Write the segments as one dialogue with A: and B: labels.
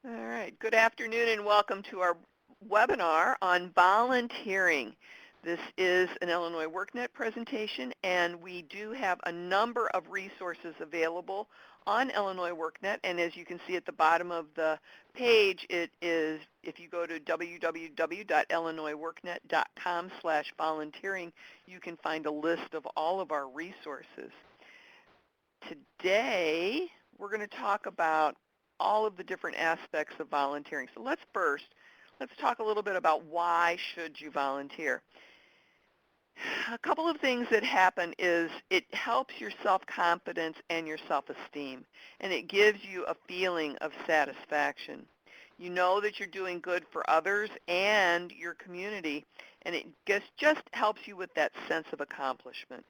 A: All right. Good afternoon and welcome to our webinar on volunteering. This is an Illinois WorkNet presentation, and we do have a number of resources available on Illinois WorkNet. And as you can see at the bottom of the page, it is, if you go to www.illinoisworknet.com/volunteering, you can find a list of all of our resources. Today, we're going to talk about all of the different aspects of volunteering. So let's talk a little bit about why should you volunteer. A couple of things that happen is it helps your self-confidence and your self-esteem, and it gives you a feeling of satisfaction. You know that you're doing good for others and your community, and it just helps you with that sense of accomplishment.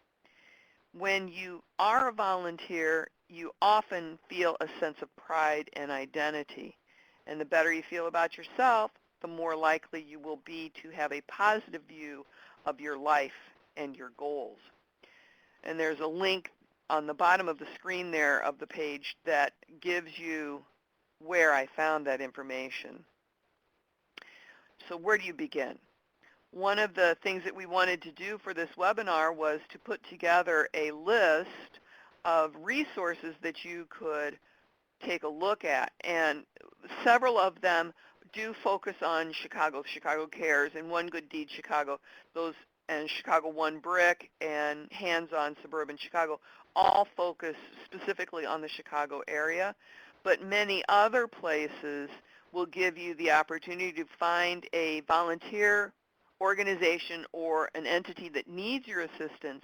A: When you are a volunteer, you often feel a sense of pride and identity. And the better you feel about yourself, the more likely you will be to have a positive view of your life and your goals. And there's a link on the bottom of the screen there of the page that gives you where I found that information. So where do you begin? One of the things that we wanted to do for this webinar was to put together a list of resources that you could take a look at. And several of them do focus on Chicago Cares, and One Good Deed Chicago, and Chicago One Brick, and Hands-On Suburban Chicago, all focus specifically on the Chicago area. But many other places will give you the opportunity to find a volunteer organization or an entity that needs your assistance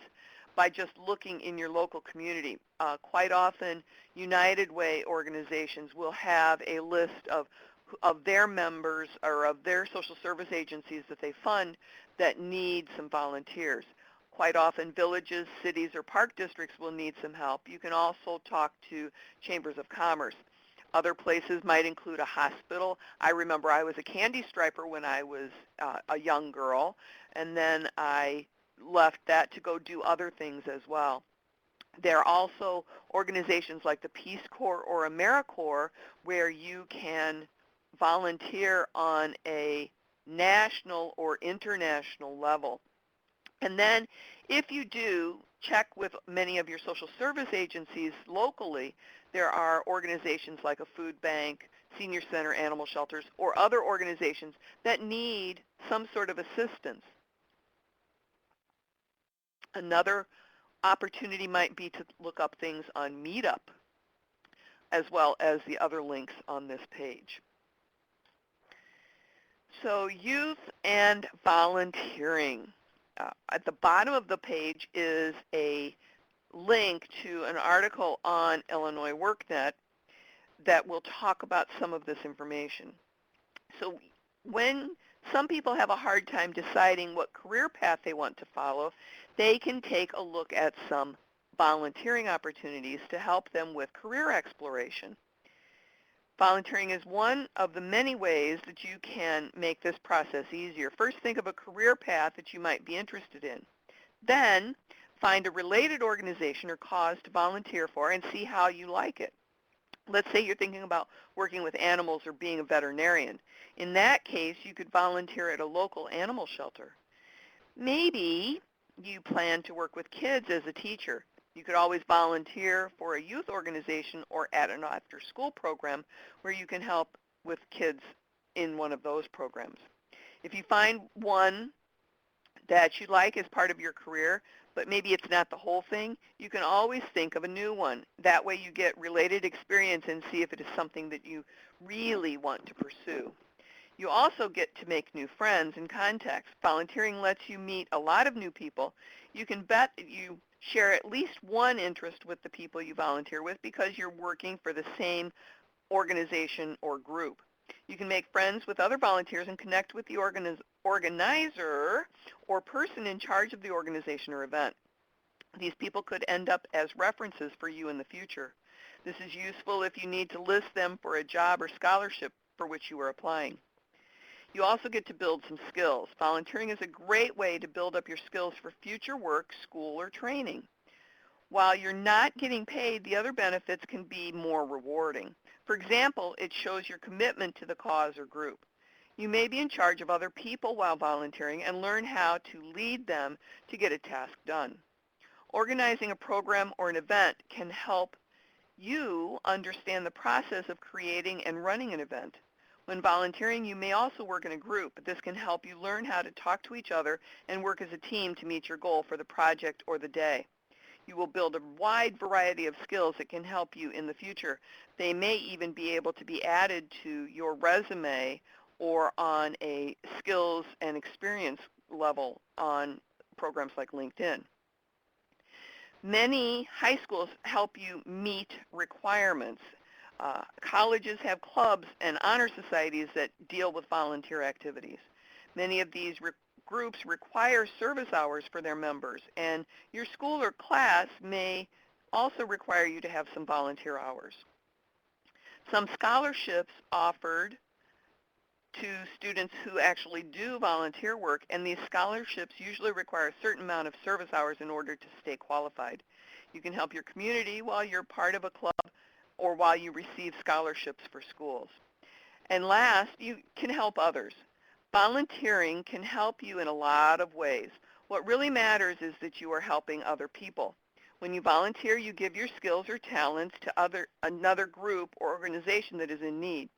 A: by just looking in your local community. Quite often, United Way organizations will have a list of their members or of their social service agencies that they fund that need some volunteers. Quite often, villages, cities, or park districts will need some help. You can also talk to chambers of commerce. Other places might include a hospital. I remember I was a candy striper when I was a young girl, and then I left that to go do other things as well. There are also organizations like the Peace Corps or AmeriCorps where you can volunteer on a national or international level. And then if you do, check with many of your social service agencies locally. There are organizations like a food bank, senior center, animal shelters, or other organizations that need some sort of assistance. Another opportunity might be to look up things on Meetup, as well as the other links on this page. So youth and volunteering. At the bottom of the page is a link to an article on Illinois WorkNet that will talk about some of this information. So when some people have a hard time deciding what career path they want to follow, they can take a look at some volunteering opportunities to help them with career exploration. Volunteering is one of the many ways that you can make this process easier. First, think of a career path that you might be interested in. Then, find a related organization or cause to volunteer for and see how you like it. Let's say you're thinking about working with animals or being a veterinarian. In that case, you could volunteer at a local animal shelter. Maybe you plan to work with kids as a teacher. You could always volunteer for a youth organization or at an after-school program where you can help with kids in one of those programs. If you find one that you like as part of your career, but maybe it's not the whole thing, you can always think of a new one. That way you get related experience and see if it is something that you really want to pursue. You also get to make new friends and contacts. Volunteering lets you meet a lot of new people. You can bet that you share at least one interest with the people you volunteer with because you're working for the same organization or group. You can make friends with other volunteers and connect with the organizer or person in charge of the organization or event. These people could end up as references for you in the future. This is useful if you need to list them for a job or scholarship for which you are applying. You also get to build some skills. Volunteering is a great way to build up your skills for future work, school, or training. While you're not getting paid, the other benefits can be more rewarding. For example, it shows your commitment to the cause or group. You may be in charge of other people while volunteering and learn how to lead them to get a task done. Organizing a program or an event can help you understand the process of creating and running an event. When volunteering, you may also work in a group. This can help you learn how to talk to each other and work as a team to meet your goal for the project or the day. You will build a wide variety of skills that can help you in the future. They may even be able to be added to your resume or on a skills and experience level on programs like LinkedIn. Many high schools help you meet requirements. Colleges have clubs and honor societies that deal with volunteer activities. Many of these groups require service hours for their members, and your school or class may also require you to have some volunteer hours. Some scholarships offered to students who actually do volunteer work, and these scholarships usually require a certain amount of service hours in order to stay qualified. You can help your community while you're part of a club or while you receive scholarships for schools. And last, you can help others. Volunteering can help you in a lot of ways. What really matters is that you are helping other people. When you volunteer, you give your skills or talents to another group or organization that is in need.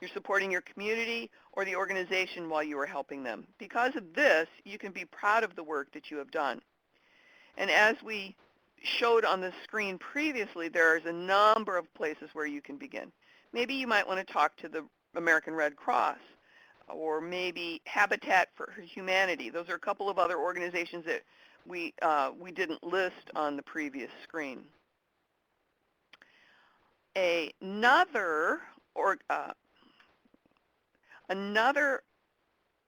A: You're supporting your community or the organization while you are helping them. Because of this, you can be proud of the work that you have done. And as we showed on the screen previously, there's a number of places where you can begin. Maybe you might want to talk to the American Red Cross or maybe Habitat for Humanity. Those are a couple of other organizations that we didn't list on the previous screen. Another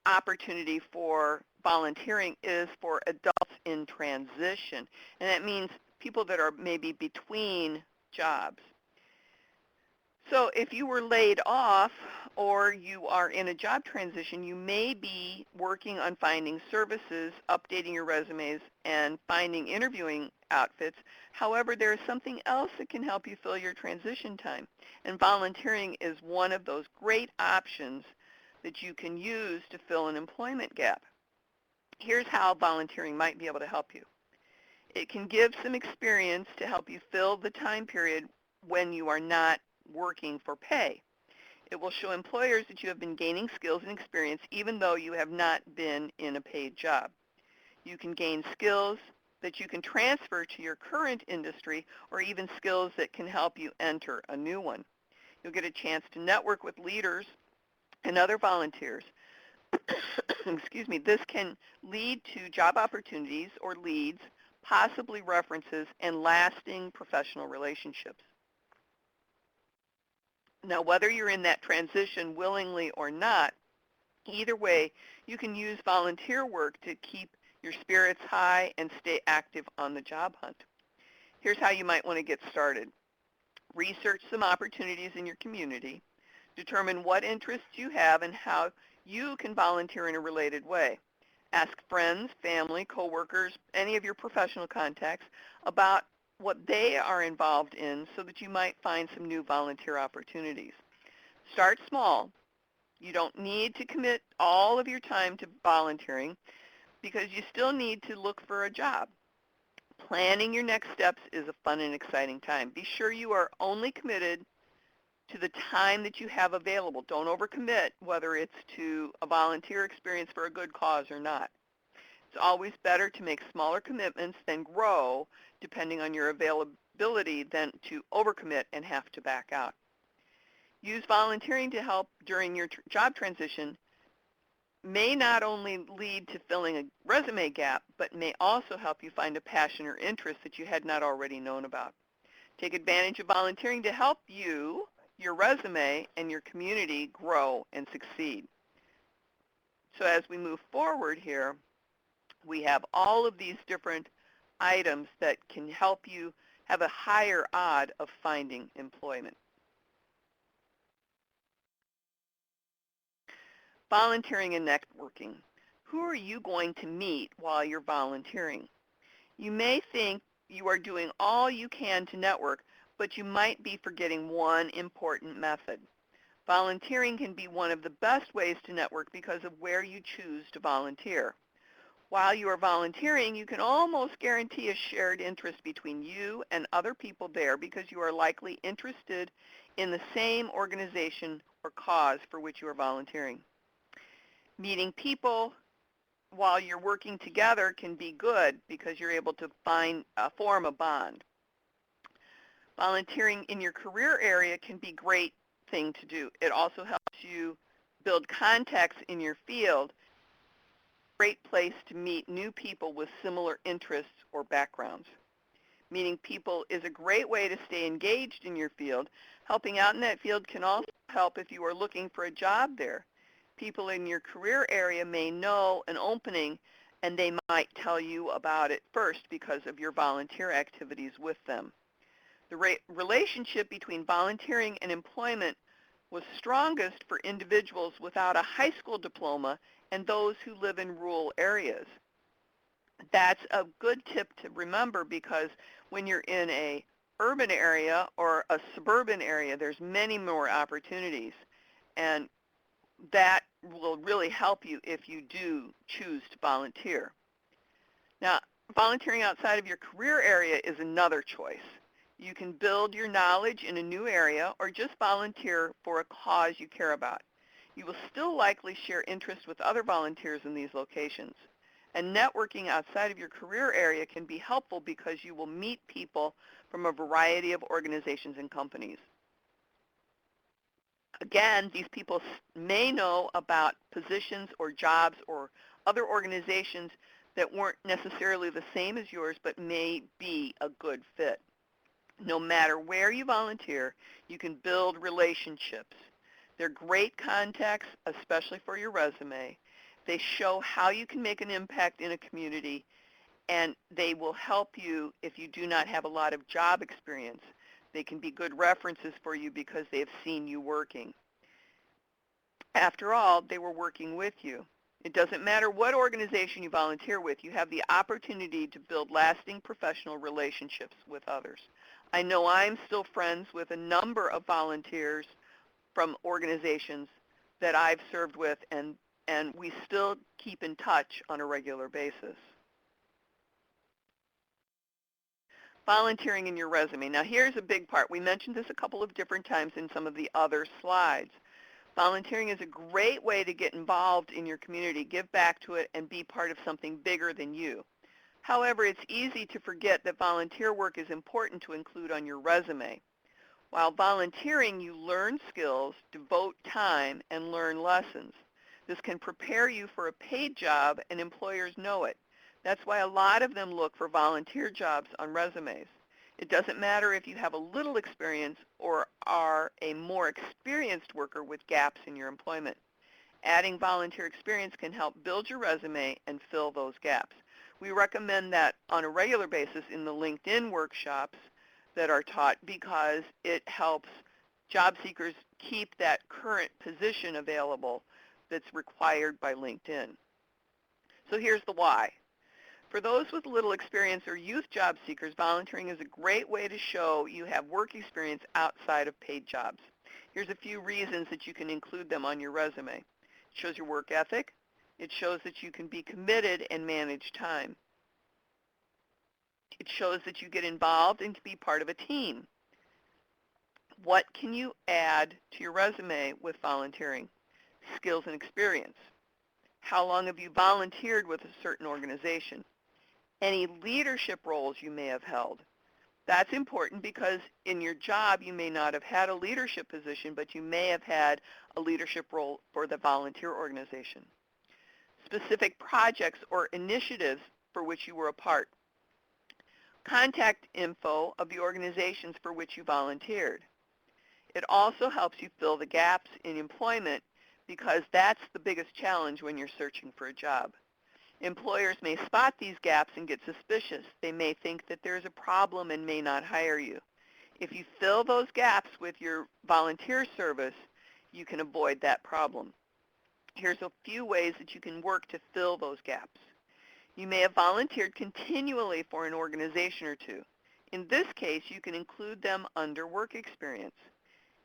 A: opportunity for volunteering is for adults in transition, and that means people that are maybe between jobs. So if you were laid off or you are in a job transition, you may be working on finding services, updating your resumes, and finding interviewing outfits. However, there is something else that can help you fill your transition time, and volunteering is one of those great options that you can use to fill an employment gap. Here's how volunteering might be able to help you. It can give some experience to help you fill the time period when you are not working for pay. It will show employers that you have been gaining skills and experience even though you have not been in a paid job. You can gain skills that you can transfer to your current industry or even skills that can help you enter a new one. You'll get a chance to network with leaders and other volunteers. Excuse me. This can lead to job opportunities or leads, possibly references, and lasting professional relationships. Now, whether you're in that transition willingly or not, either way, you can use volunteer work to keep your spirits high and stay active on the job hunt. Here's how you might want to get started. Research some opportunities in your community. Determine what interests you have and how you can volunteer in a related way. Ask friends, family, coworkers, any of your professional contacts about what they are involved in so that you might find some new volunteer opportunities. Start small. You don't need to commit all of your time to volunteering because you still need to look for a job. Planning your next steps is a fun and exciting time. Be sure you are only committed to the time that you have available. Don't overcommit, whether it's to a volunteer experience for a good cause or not. It's always better to make smaller commitments than grow, depending on your availability, than to overcommit and have to back out. Use volunteering to help during your job transition may not only lead to filling a resume gap, but may also help you find a passion or interest that you had not already known about. Take advantage of volunteering to help you, your resume, and your community grow and succeed. So as we move forward here, we have all of these different items that can help you have a higher odd of finding employment. Volunteering and networking. Who are you going to meet while you're volunteering? You may think you are doing all you can to network, but you might be forgetting one important method. Volunteering can be one of the best ways to network because of where you choose to volunteer. While you are volunteering, you can almost guarantee a shared interest between you and other people there because you are likely interested in the same organization or cause for which you are volunteering. Meeting people while you're working together can be good because you're able to form a bond. Volunteering in your career area can be a great thing to do. It also helps you build contacts in your field. Great place to meet new people with similar interests or backgrounds. Meeting people is a great way to stay engaged in your field. Helping out in that field can also help if you are looking for a job there. People in your career area may know an opening, and they might tell you about it first because of your volunteer activities with them. The relationship between volunteering and employment was strongest for individuals without a high school diploma and those who live in rural areas. That's a good tip to remember because when you're in a urban area or a suburban area, there's many more opportunities, and that will really help you if you do choose to volunteer. Now, volunteering outside of your career area is another choice. You can build your knowledge in a new area or just volunteer for a cause you care about. You will still likely share interest with other volunteers in these locations. And networking outside of your career area can be helpful because you will meet people from a variety of organizations and companies. Again, these people may know about positions or jobs or other organizations that weren't necessarily the same as yours but may be a good fit. No matter where you volunteer, you can build relationships. They're great contacts, especially for your resume. They show how you can make an impact in a community, and they will help you if you do not have a lot of job experience. They can be good references for you because they have seen you working. After all, they were working with you. It doesn't matter what organization you volunteer with, you have the opportunity to build lasting professional relationships with others. I know I'm still friends with a number of volunteers from organizations that I've served with, and we still keep in touch on a regular basis. Volunteering in your resume. Now here's a big part. We mentioned this a couple of different times in some of the other slides. Volunteering is a great way to get involved in your community, give back to it, and be part of something bigger than you. However, it's easy to forget that volunteer work is important to include on your resume. While volunteering, you learn skills, devote time, and learn lessons. This can prepare you for a paid job, and employers know it. That's why a lot of them look for volunteer jobs on resumes. It doesn't matter if you have a little experience or are a more experienced worker with gaps in your employment. Adding volunteer experience can help build your resume and fill those gaps. We recommend that on a regular basis in the LinkedIn workshops that are taught because it helps job seekers keep that current position available that's required by LinkedIn. So here's the why. For those with little experience or youth job seekers, volunteering is a great way to show you have work experience outside of paid jobs. Here's a few reasons that you can include them on your resume. It shows your work ethic. It shows that you can be committed and manage time. It shows that you get involved and can be part of a team. What can you add to your resume with volunteering? Skills and experience. How long have you volunteered with a certain organization? Any leadership roles you may have held. That's important because in your job you may not have had a leadership position, but you may have had a leadership role for the volunteer organization. Specific projects or initiatives for which you were a part. Contact info of the organizations for which you volunteered. It also helps you fill the gaps in employment because that's the biggest challenge when you're searching for a job. Employers may spot these gaps and get suspicious. They may think that there's a problem and may not hire you. If you fill those gaps with your volunteer service, you can avoid that problem. Here's a few ways that you can work to fill those gaps. You may have volunteered continually for an organization or two. In this case, you can include them under work experience.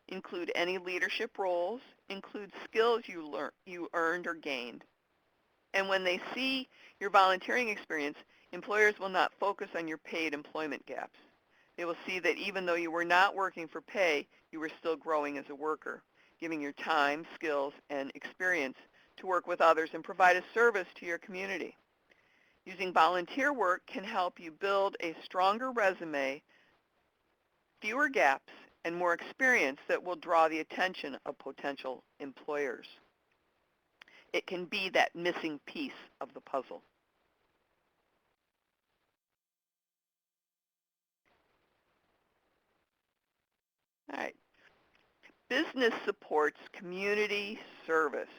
A: Include any leadership roles. Include skills you earned or gained. And when they see your volunteering experience, employers will not focus on your paid employment gaps. They will see that even though you were not working for pay, you were still growing as a worker, giving your time, skills, and experience to work with others and provide a service to your community. Using volunteer work can help you build a stronger resume, fewer gaps, and more experience that will draw the attention of potential employers. It can be that missing piece of the puzzle. All right. Business supports community service.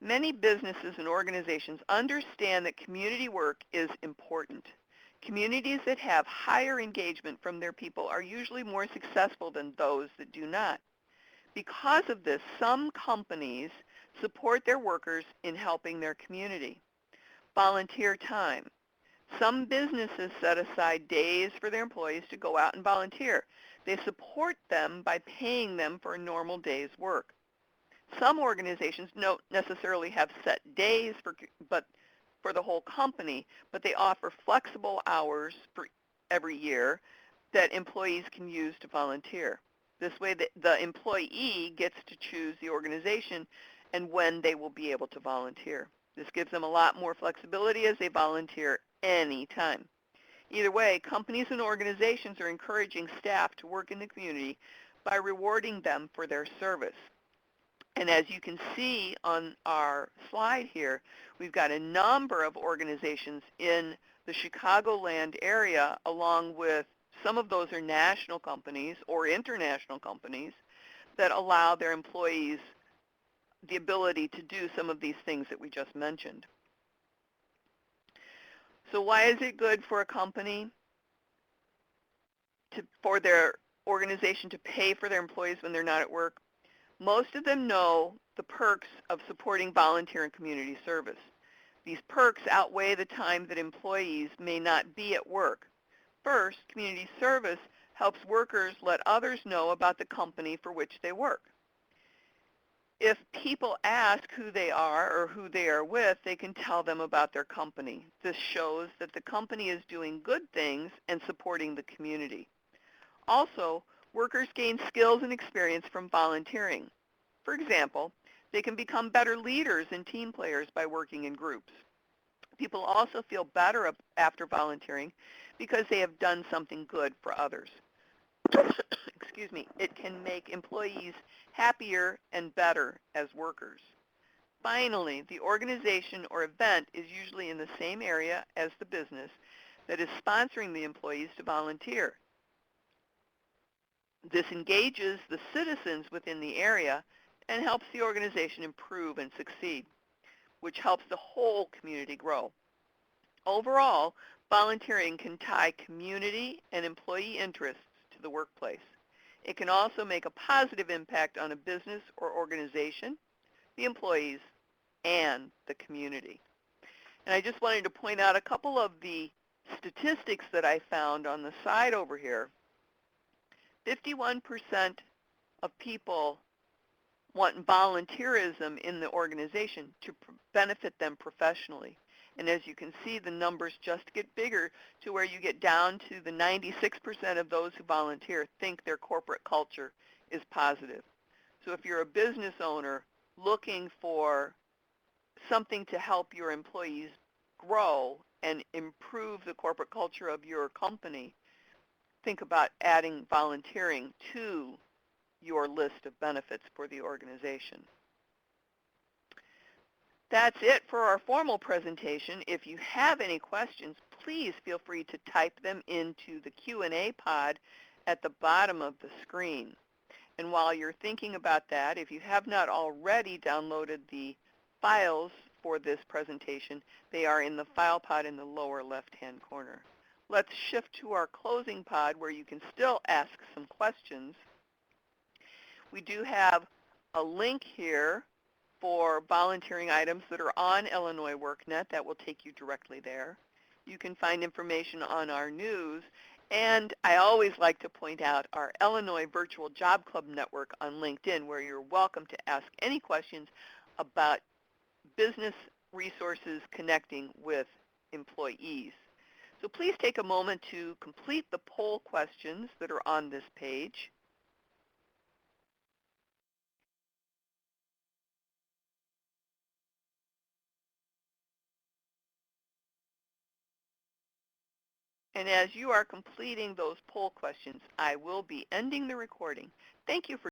A: Many businesses and organizations understand that community work is important. Communities that have higher engagement from their people are usually more successful than those that do not. Because of this, some companies support their workers in helping their community. Volunteer time. Some businesses set aside days for their employees to go out and volunteer. They support them by paying them for a normal day's work. Some organizations don't necessarily have set days for the whole company, but they offer flexible hours for every year that employees can use to volunteer. This way, the employee gets to choose the organization and when they will be able to volunteer. This gives them a lot more flexibility as they volunteer anytime. Either way, companies and organizations are encouraging staff to work in the community by rewarding them for their service. And as you can see on our slide here, we've got a number of organizations in the Chicagoland area, along with some of those are national companies or international companies that allow their employees the ability to do some of these things that we just mentioned. So why is it good for a company for their organization to pay for their employees when they're not at work? Most of them know the perks of supporting volunteer and community service. These perks outweigh the time that employees may not be at work. First, community service helps workers let others know about the company for which they work. If people ask who they are or who they are with, they can tell them about their company. This shows that the company is doing good things and supporting the community. Also, workers gain skills and experience from volunteering. For example, they can become better leaders and team players by working in groups. People also feel better after volunteering because they have done something good for others. Excuse me. It can make employees happier and better as workers. Finally, the organization or event is usually in the same area as the business that is sponsoring the employees to volunteer. This engages the citizens within the area and helps the organization improve and succeed, which helps the whole community grow. Overall, volunteering can tie community and employee interests to the workplace. It can also make a positive impact on a business or organization, the employees, and the community. And I just wanted to point out a couple of the statistics that I found on the side over here. 51% of people want volunteerism in the organization to benefit them professionally. And as you can see, the numbers just get bigger to where you get down to the 96% of those who volunteer think their corporate culture is positive. So if you're a business owner looking for something to help your employees grow and improve the corporate culture of your company, think about adding volunteering to your list of benefits for the organization. That's it for our formal presentation. If you have any questions, please feel free to type them into the Q&A pod at the bottom of the screen. And while you're thinking about that, if you have not already downloaded the files for this presentation, they are in the file pod in the lower left-hand corner. Let's shift to our closing pod where you can still ask some questions. We do have a link here for volunteering items that are on Illinois WorkNet. That will take you directly there. You can find information on our news, and I always like to point out our Illinois Virtual Job Club Network on LinkedIn, where you're welcome to ask any questions about business resources connecting with employees. So please take a moment to complete the poll questions that are on this page. And as you are completing those poll questions, I will be ending the recording. Thank you for